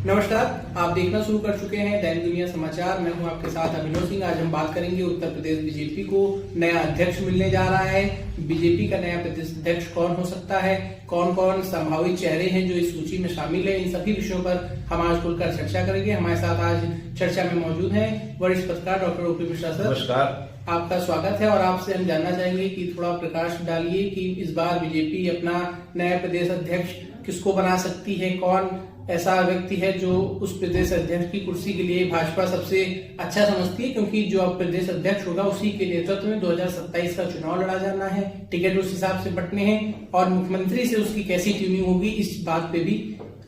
नमस्कार, आप देखना शुरू कर चुके हैं दैनिक दुनिया समाचार। मैं हूं आपके साथ अभिनव सिंह। आज हम बात करेंगे उत्तर प्रदेश बीजेपी को नया अध्यक्ष मिलने जा रहा है। बीजेपी का नया प्रदेश अध्यक्ष कौन हो सकता है, कौन कौन संभावित चेहरे हैं जो इस सूची में शामिल है, इन सभी विषयों पर हम आज खुलकर चर्चा करेंगे। हमारे साथ आज चर्चा में मौजूद हैं वरिष्ठ पत्रकार डॉक्टर ओपी मिश्रा सर। नमस्कार, आपका स्वागत है। और आपसे हम जानना चाहेंगे कि थोड़ा प्रकाश डालिए कि इस बार बीजेपी अपना नया प्रदेश अध्यक्ष किसको बना सकती है, कौन ऐसा व्यक्ति है जो उस प्रदेश अध्यक्ष की कुर्सी के लिए भाजपा सबसे अच्छा समझती है, क्योंकि जो अब प्रदेश अध्यक्ष होगा उसी के नेतृत्व में 2027 का चुनाव लड़ा जाना है, टिकट उस हिसाब से बंटने हैं और मुख्यमंत्री से उसकी कैसी ट्यूनिंग होगी, इस बात पे भी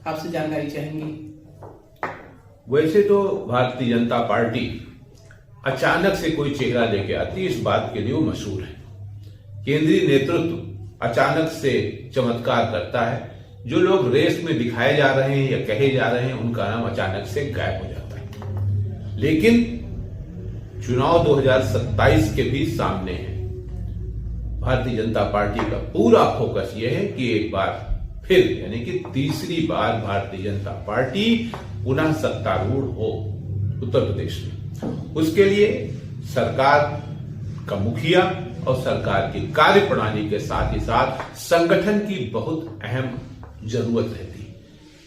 आपसे जानकारी चाहेंगे। वैसे तो भारतीय जनता पार्टी अचानक से कोई चेहरा लेके आती है, इस बात के लिए वो मशहूर है। केंद्रीय नेतृत्व अचानक से चमत्कार करता है। जो लोग रेस में दिखाए जा रहे हैं या कहे जा रहे हैं, उनका नाम अचानक से गायब हो जाता है। लेकिन चुनाव 2027 के भी सामने है। भारतीय जनता पार्टी का पूरा फोकस यह है कि एक बार फिर यानी कि तीसरी बार भारतीय जनता पार्टी पुनः सत्तारूढ़ हो उत्तर प्रदेश में। उसके लिए सरकार का मुखिया और सरकार की कार्यप्रणाली के साथ ही साथ संगठन की बहुत अहम जरूरत रहती है।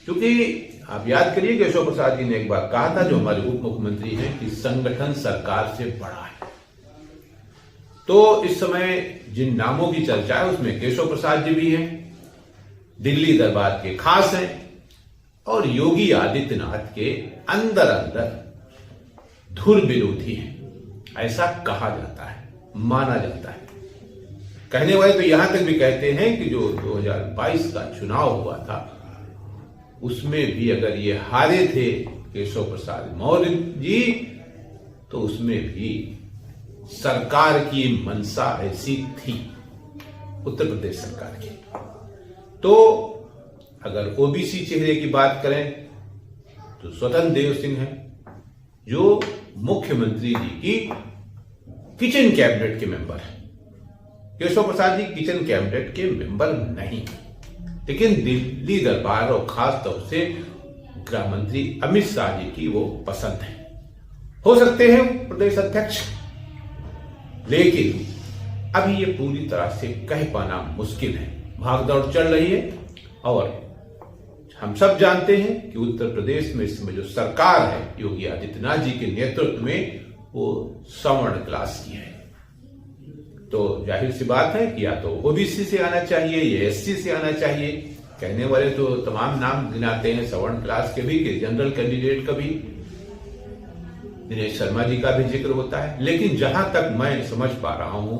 क्योंकि आप याद करिए केशव प्रसाद जी ने एक बार कहा था, जो हमारे उप मुख्यमंत्री हैं, कि संगठन सरकार से बड़ा है। तो इस समय जिन नामों की चर्चा है उसमें केशव प्रसाद जी भी हैं, दिल्ली दरबार के खास हैं और योगी आदित्यनाथ के अंदर अंदर धुर विरोधी हैं, ऐसा कहा जाता है, माना जाता है। कहने वाले तो यहां तक भी कहते हैं कि जो 2022 का चुनाव हुआ था उसमें भी अगर ये हारे थे केशव प्रसाद मौर्य जी, तो उसमें भी सरकार की मंशा ऐसी थी, उत्तर प्रदेश सरकार की। तो अगर ओबीसी चेहरे की बात करें तो स्वतंत्र देव सिंह है, जो मुख्यमंत्री जी की किचन कैबिनेट के मेंबर है। केशव प्रसाद जी किचन कैबिनेट के मेंबर नहीं, लेकिन दिल्ली दरबार और खास तौर से गृह मंत्री अमित शाह जी की वो पसंद है। हो सकते हैं प्रदेश अध्यक्ष, लेकिन अभी ये पूरी तरह से कह पाना मुश्किल है। भागदौड़ चल रही है और हम सब जानते हैं कि उत्तर प्रदेश में इस समय जो सरकार है योगी आदित्यनाथ जी के नेतृत्व में, वो सवर्ण क्लास की है। तो जाहिर सी बात है कि या तो ओबीसी से आना चाहिए या एससी से आना चाहिए। कहने वाले तो तमाम नाम गिनाते हैं सवर्ण क्लास के भी, कि जनरल कैंडिडेट का भी, दिनेश शर्मा जी का भी जिक्र होता है। लेकिन जहां तक मैं समझ पा रहा हूं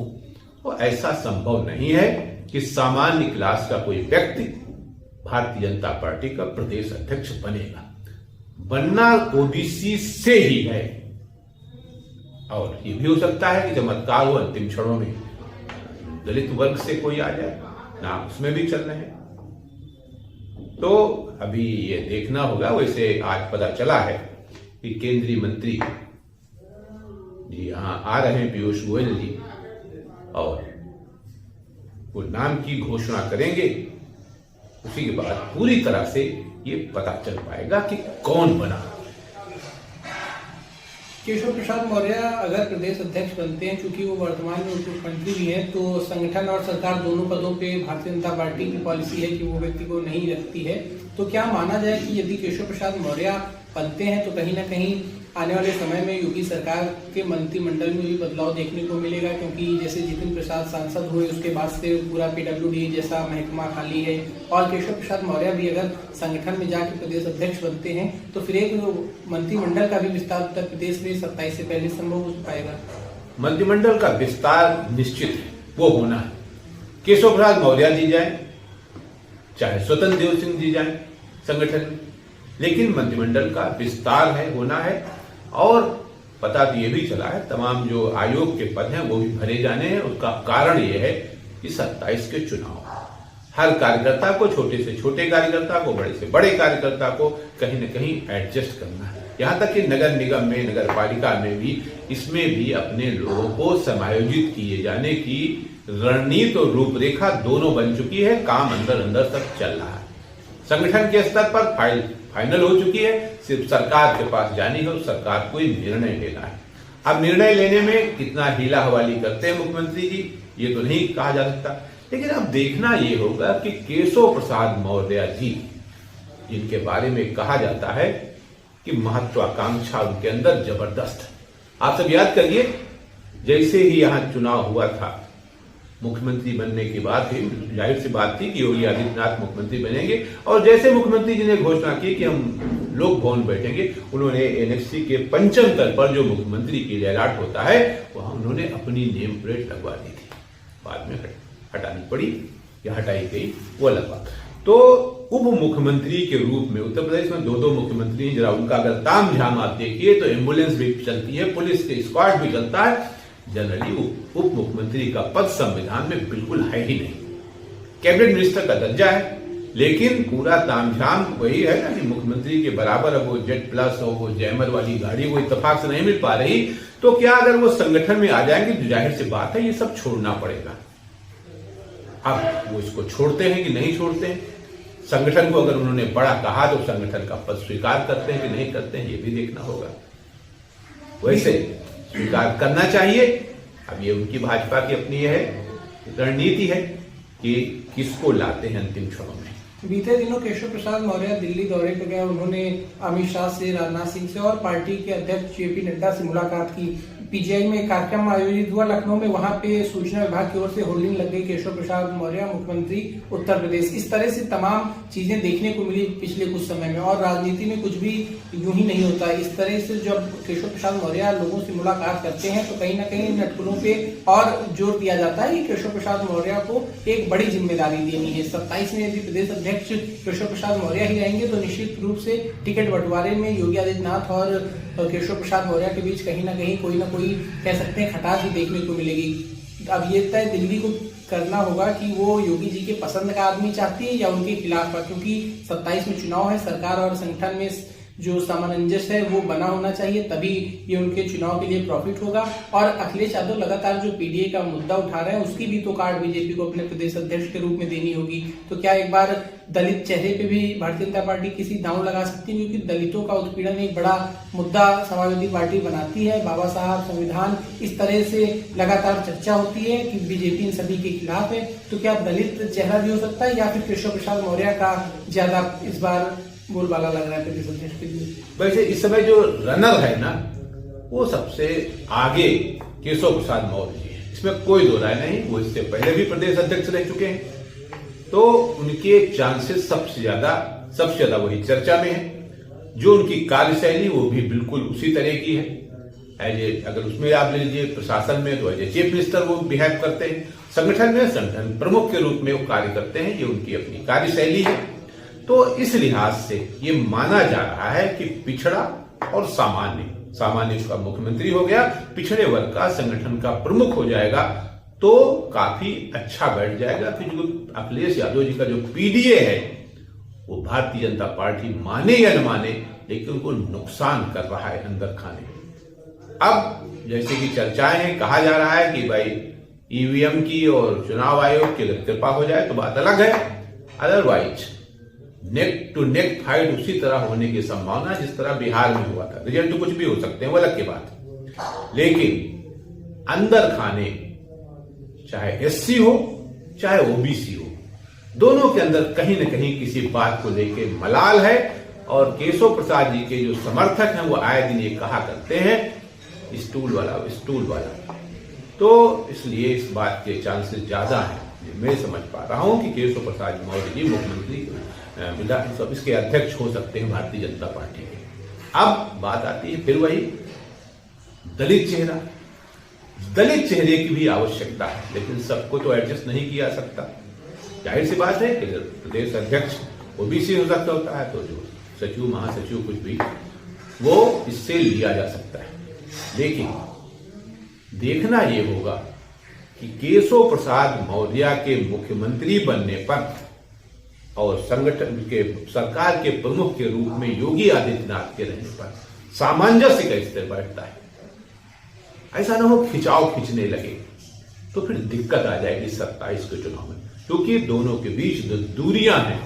वो ऐसा संभव नहीं है कि सामान्य क्लास का कोई व्यक्ति भारतीय जनता पार्टी का प्रदेश अध्यक्ष बनेगा। बनना ओबीसी से ही है। और ये भी हो सकता है कि चमत्कार हो अंतिम क्षणों में दलित वर्ग से कोई आ जाए, नाम उसमें भी चल रहे हैं। तो अभी ये देखना होगा। वैसे आज पता चला है कि केंद्रीय मंत्री जी यहां आ रहे हैं, पीयूष गोयल जी, और वो नाम की घोषणा करेंगे। उसी के बाद पूरी तरह से ये पता चल पाएगा कि कौन बना। केशव प्रसाद मौर्य अगर प्रदेश अध्यक्ष बनते हैं, क्योंकि वो वर्तमान में उप मुख्यमंत्री भी हैं, तो संगठन और सरकार दोनों पदों पे भारतीय जनता पार्टी की पॉलिसी है कि वो व्यक्ति को नहीं रखती है। तो क्या माना जाए कि यदि केशव प्रसाद मौर्य बनते हैं तो कहीं ना कहीं आने वाले समय में योगी सरकार के मंत्रिमंडल में भी बदलाव देखने को मिलेगा, क्योंकि जैसे जितिन प्रसाद सांसद हुए उसके बाद से पूरा पीडब्ल्यूडी जैसा महकमा खाली है, और केशव प्रसाद मौर्य भी अगर संगठन में जाकर प्रदेश अध्यक्ष बनते हैं तो फिर एक मंत्रिमंडल का भी विस्तार उत्तर प्रदेश में 27 से पहले संभव हो पाएगा। मंत्रिमंडल का विस्तार निश्चित है, वो होना है। केशव प्रसाद मौर्य जी जाए, चाहे स्वतंत्र देव सिंह जी जाए संगठन में, लेकिन मंत्रिमंडल का विस्तार है, होना है। और पता तो ये भी चला है तमाम जो आयोग के पद हैं वो भी भरे जाने हैं। उसका कारण ये है कि 27 के चुनाव, हर कार्यकर्ता को, छोटे से छोटे कार्यकर्ता को, बड़े से बड़े कार्यकर्ता को कहीं न कहीं एडजस्ट करना है। यहां तक कि नगर निगम में, नगर पालिका में भी, इसमें भी अपने लोगों को समायोजित किए जाने की रणनीति और रूपरेखा दोनों बन चुकी है। काम अंदर अंदर सब चल रहा है। संगठन के स्तर पर फाइल फाइनल हो चुकी है, सिर्फ सरकार के पास जानी है और सरकार को निर्णय लेना है। अब निर्णय लेने में कितना हीला हवाली करते हैं मुख्यमंत्री जी, ये तो नहीं कहा जा सकता, लेकिन अब देखना ये होगा कि केशव प्रसाद मौर्य जी, जिनके बारे में कहा जाता है कि महत्वाकांक्षा उनके अंदर जबरदस्त है। आप सब याद करिए, जैसे ही यहां चुनाव हुआ था, मुख्यमंत्री बनने की बात थी, जाहिर सी बात थी कि योगी आदित्यनाथ मुख्यमंत्री बनेंगे, और जैसे मुख्यमंत्री जी ने घोषणा की कि हम लोक भवन बैठेंगे, उन्होंने एनएक्सी के पंचम तल पर जो मुख्यमंत्री की लैलाट होता है वहां उन्होंने अपनी नेम प्लेट लगवा दी थी। बाद में हटानी पड़ी या हटाई गई, वो अलग बात। तो उप मुख्यमंत्री के रूप में उत्तर प्रदेश में दो मुख्यमंत्री, जरा उनका अगर ताम झाम आप देखिए तो एम्बुलेंस भी चलती है, पुलिस के स्क्वाड भी चलता है। जनरली उप मुख्यमंत्री का पद संविधान में बिल्कुल है ही नहीं, कैबिनेट मिनिस्टर का दर्जा है, लेकिन पूरा तामझाम वही है ना कि मुख्यमंत्री के बराबर अब वो जेट प्लस हो, वो जैमर वाली गाड़ी वो इत्तेफाक से नहीं मिल पा रही, तो क्या अगर वो संगठन में आ जाएंगे तो जाहिर सी बात है ये सब छोड़ना पड़ेगा। अब वो इसको छोड़ते हैं कि नहीं छोड़ते हैं, संगठन को अगर उन्होंने बड़ा कहा तो संगठन का पद स्वीकार करते हैं कि नहीं करते हैं, ये भी देखना होगा। वैसे स्वीकार करना चाहिए। अब ये उनकी भाजपा की अपनी है रणनीति है कि किसको लाते हैं अंतिम क्षणों में। बीते दिनों केशव प्रसाद मौर्य दिल्ली दौरे पर गए, उन्होंने अमित शाह से, राजनाथ सिंह से और पार्टी के अध्यक्ष जेपी नड्डा से मुलाकात की। पीजीआई में कार्यक्रम आयोजित हुआ लखनऊ में, वहां पे सूचना विभाग की ओर से होर्डिंग लग गई, केशव प्रसाद मौर्य मुख्यमंत्री उत्तर प्रदेश। इस तरह से तमाम चीजें देखने को मिली पिछले कुछ समय में, और राजनीति में कुछ भी यूं ही नहीं होता। इस तरह से जब केशव प्रसाद मौर्य लोगों से मुलाकात करते हैं तो कहीं ना कहीं इन अटकलों पे और जोर दिया जाता है कि केशव प्रसाद मौर्य को एक बड़ी जिम्मेदारी देनी है। 27 में यदि प्रदेश अध्यक्ष केशव प्रसाद मौर्य ही रहेंगे तो निश्चित रूप से टिकट बंटवारे में योगी आदित्यनाथ और केशव प्रसाद मौर्य के बीच कहीं ना कहीं कोई ना कोई कह सकते हैं खटास भी देखने को मिलेगी। अब ये तय दिल्ली को करना होगा कि वो योगी जी के पसंद का आदमी चाहती है या उनके खिलाफ का, क्योंकि 27 में चुनाव है, सरकार और संगठन में जो सामंजस्य है वो बना होना चाहिए, तभी ये उनके चुनाव के लिए प्रॉफिट होगा। और अखिलेश यादव लगातार जो पीडीए का मुद्दा उठा रहे हैं उसकी भी तो कार्ड बीजेपी को अपने प्रदेश अध्यक्ष के रूप में देनी होगी। तो क्या एक बार दलित चेहरे पे भी भारतीय जनता पार्टी किसी दांव लगा सकती है, क्योंकि दलितों का उत्पीड़न एक बड़ा मुद्दा समाजवादी पार्टी बनाती है। बाबा साहब, संविधान, इस तरह से लगातार चर्चा होती है कि बीजेपी इन सभी के खिलाफ है। तो क्या दलित चेहरा भी हो सकता है या फिर केशव प्रसाद मौर्य का ज्यादा इस बार बोलबाला लग रहा है प्रदेश अध्यक्ष के लिए? वैसे इस समय जो रनर है ना, वो सबसे आगे केशव प्रसाद मौर्य जी है, इसमें कोई दो राय नहीं। वो इससे पहले भी प्रदेश अध्यक्ष रह चुके हैं, तो उनके चांसेस सबसे ज्यादा वही चर्चा में है। जो उनकी कार्यशैली वो भी बिल्कुल उसी तरह की है। अगर उसमें आप ले लीजिए प्रशासन में तो एज ए चीफ मिनिस्टर वो बिहेव करते हैं, संगठन में संगठन प्रमुख के रूप में वो कार्य करते हैं, ये उनकी अपनी कार्यशैली है। तो इस लिहाज से ये माना जा रहा है कि पिछड़ा और सामान्य का मुख्यमंत्री हो गया, पिछड़े वर्ग का संगठन का प्रमुख हो जाएगा, तो काफी अच्छा बैठ जाएगा कि जो अखिलेश यादव जी का जो पीडीए है वो भारतीय जनता पार्टी माने या न माने, लेकिन उनको नुकसान कर रहा है अंदर खाने। अब जैसे कि चर्चाएं हैं, कहा जा रहा है कि भाई ईवीएम की और चुनाव आयोग की अगर कृपा हो जाए तो बात अलग है, otherwise neck to neck fight उसी तरह होने की संभावना जिस तरह बिहार में हुआ था। रिजल्ट तो कुछ भी हो सकते हैं, वो अलग की बात, लेकिन अंदर खाने चाहे एससी हो चाहे ओबीसी हो, दोनों के अंदर कहीं न कहीं किसी बात को लेके मलाल है। और केशव प्रसाद जी के जो समर्थक हैं वो आए दिन ये कहा करते हैं स्टूल वाला। तो इसलिए इस बात के चांसेस ज्यादा हैं, मैं समझ पा रहा हूं कि केशव प्रसाद मौर्य जी मुख्यमंत्री विधानसभा इसके अध्यक्ष हो सकते हैं भारतीय जनता पार्टी के। अब बात आती है फिर वही दलित चेहरे की भी आवश्यकता है, लेकिन सबको तो एडजस्ट नहीं किया जा सकता। जाहिर सी बात है कि प्रदेश अध्यक्ष ओबीसी हो सकता होता है, तो जो सचिव महासचिव कुछ भी वो इससे लिया जा सकता है। लेकिन देखना यह होगा कि केशव प्रसाद मौर्य के मुख्यमंत्री बनने पर और संगठन के सरकार के प्रमुख के रूप में योगी आदित्यनाथ के रहने पर सामंजस्य का स्तर बैठता है। ऐसा ना हो खिंचाव खींचने लगे तो फिर दिक्कत आ जाएगी 27 के चुनाव में, क्योंकि दोनों के बीच जो दूरियां हैं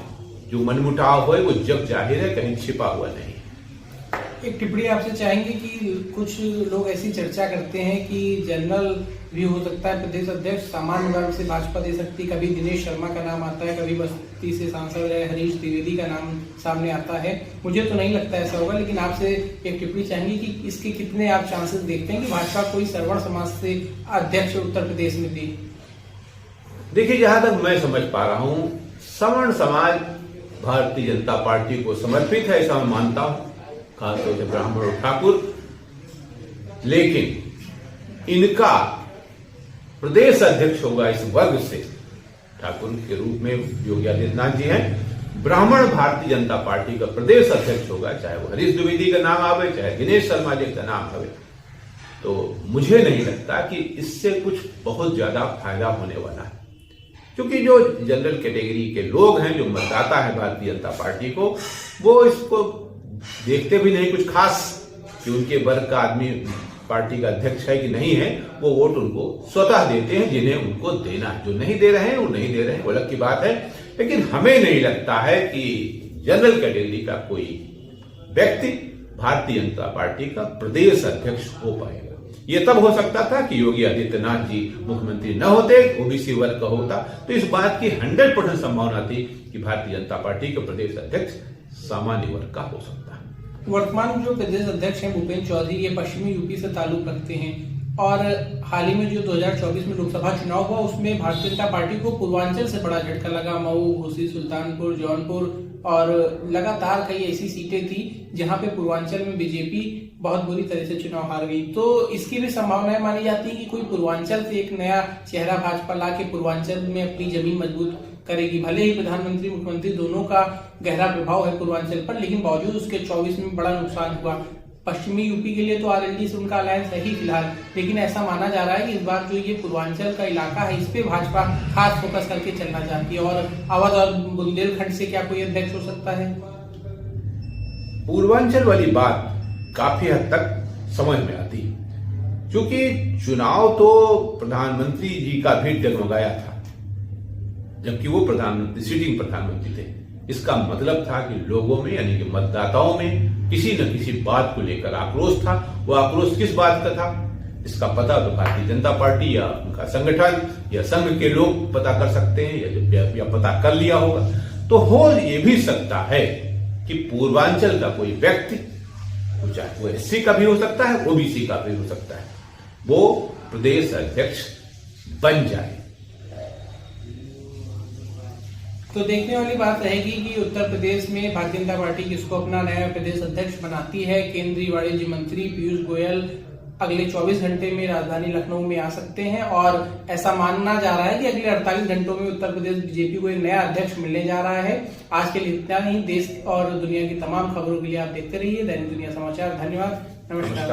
जो मनमुटाव है वो जग जाहिर है, कहीं छिपा हुआ नहीं। एक टिप्पणी आपसे चाहेंगे कि कुछ लोग ऐसी चर्चा करते हैं कि जनरल भी हो सकता है प्रदेश अध्यक्ष, सामान्य वर्ग से भाजपा दे सकती है, कभी दिनेश शर्मा का नाम आता है, कभी बस्ती से सांसद हरीश द्विवेदी का नाम सामने आता है। मुझे तो नहीं लगता ऐसा होगा, लेकिन आपसे एक टिप्पणी चाहेंगे कि इसके कितने आप चांसेस देखते हैं कि भाजपा कोई सवर्ण समाज से अध्यक्ष उत्तर प्रदेश में दे? देखिए, जहां तक मैं समझ पा रहा हूं, सवर्ण समाज भारतीय जनता पार्टी को समर्पित है, ऐसा मैं मानता हूं, खासतौर से ब्राह्मण और ठाकुर। लेकिन इनका प्रदेश अध्यक्ष होगा इस वर्ग से, ठाकुर के रूप में योगी आदित्यनाथ जी हैं। ब्राह्मण भारतीय जनता पार्टी का प्रदेश अध्यक्ष होगा, चाहे वो हरीश द्विवेदी का नाम आवे, चाहे दिनेश शर्मा जी का नाम आवे। तो मुझे नहीं लगता कि इससे कुछ बहुत ज्यादा फायदा होने वाला है, क्योंकि जो जनरल कैटेगरी के लोग हैं, जो मतदाता है भारतीय जनता पार्टी को, वो इसको देखते भी नहीं कुछ खास कि उनके वर्ग का आदमी पार्टी का अध्यक्ष है कि नहीं है। वो वोट उनको स्वतः देते हैं जिन्हें उनको देना है। जो नहीं दे रहे हैं वो नहीं दे रहे हैं, वो अलग की बात है। लेकिन हमें नहीं लगता है कि जनरल कैटेगरी का कोई व्यक्ति भारतीय जनता पार्टी का प्रदेश अध्यक्ष हो पाएगा। ये तब हो सकता था कि योगी आदित्यनाथ जी मुख्यमंत्री न होते, ओबीसी वर्ग का होता, तो इस बात की 100% संभावना थी कि भारतीय जनता पार्टी के प्रदेश अध्यक्ष सामान्य वर्ग का हो सकता है। वर्तमान जो प्रदेश अध्यक्ष हैं भूपेंद्र चौधरी, ये पश्चिमी यूपी से ताल्लुक रखते हैं और हाल ही में जो 2024 में लोकसभा चुनाव हुआ उसमें भारतीय जनता पार्टी को पूर्वांचल से बड़ा झटका लगा। मऊ, घोसी, सुल्तानपुर, जौनपुर और लगातार कई ऐसी सीटें थी जहां पे पूर्वांचल में बीजेपी बहुत बुरी तरह से चुनाव हार गई। तो इसकी भी संभावनाएं मानी जाती है कि कोई पूर्वांचल से एक नया चेहरा भाजपा ला के पूर्वांचल में अपनी जमीन मजबूत करेगी। भले ही प्रधानमंत्री मुख्यमंत्री दोनों का गहरा प्रभाव है पूर्वांचल पर, लेकिन बावजूद उसके 24 में बड़ा नुकसान हुआ। पश्चिमी यूपी के लिए तो आरएलडी से उनका अलायंस है ही फिलहाल, लेकिन ऐसा माना जा रहा है कि इस बार जो ये पूर्वांचल का इलाका है इस पे भाजपा खास फोकस करके चलना चाहती है। और अवध और बुंदेलखंड से क्या कोई अध्यक्ष हो सकता है? पूर्वांचल वाली बात काफी हद तक समझ में आती है, क्योंकि चुनाव तो प्रधानमंत्री जी का भी डगमगाया था, जबकि वो प्रधानमंत्री सिटिंग प्रधानमंत्री थे। इसका मतलब था कि लोगों में यानी कि मतदाताओं में किसी न किसी बात को लेकर आक्रोश था। वो आक्रोश किस बात का था, इसका पता तो भारतीय जनता पार्टी या उनका संगठन या संघ के लोग पता कर सकते हैं या पता कर लिया होगा। तो हो ये भी सकता है कि पूर्वांचल का कोई व्यक्ति, चाहे वो एससी का भी हो सकता है, ओबीसी का भी हो सकता है, वो प्रदेश अध्यक्ष बन जाए। तो देखने वाली बात रहेगी कि उत्तर प्रदेश में भारतीय जनता पार्टी किसको अपना नया प्रदेश अध्यक्ष बनाती है। केंद्रीय वाणिज्य मंत्री पीयूष गोयल अगले 24 घंटे में राजधानी लखनऊ में आ सकते हैं और ऐसा मानना जा रहा है कि अगले 48 घंटों में उत्तर प्रदेश बीजेपी को एक नया अध्यक्ष मिलने जा रहा है। आज के लिए इतना ही। देश और दुनिया की तमाम खबरों के लिए आप देखते रहिए दैनिक दुनिया समाचार। धन्यवाद, नमस्कार।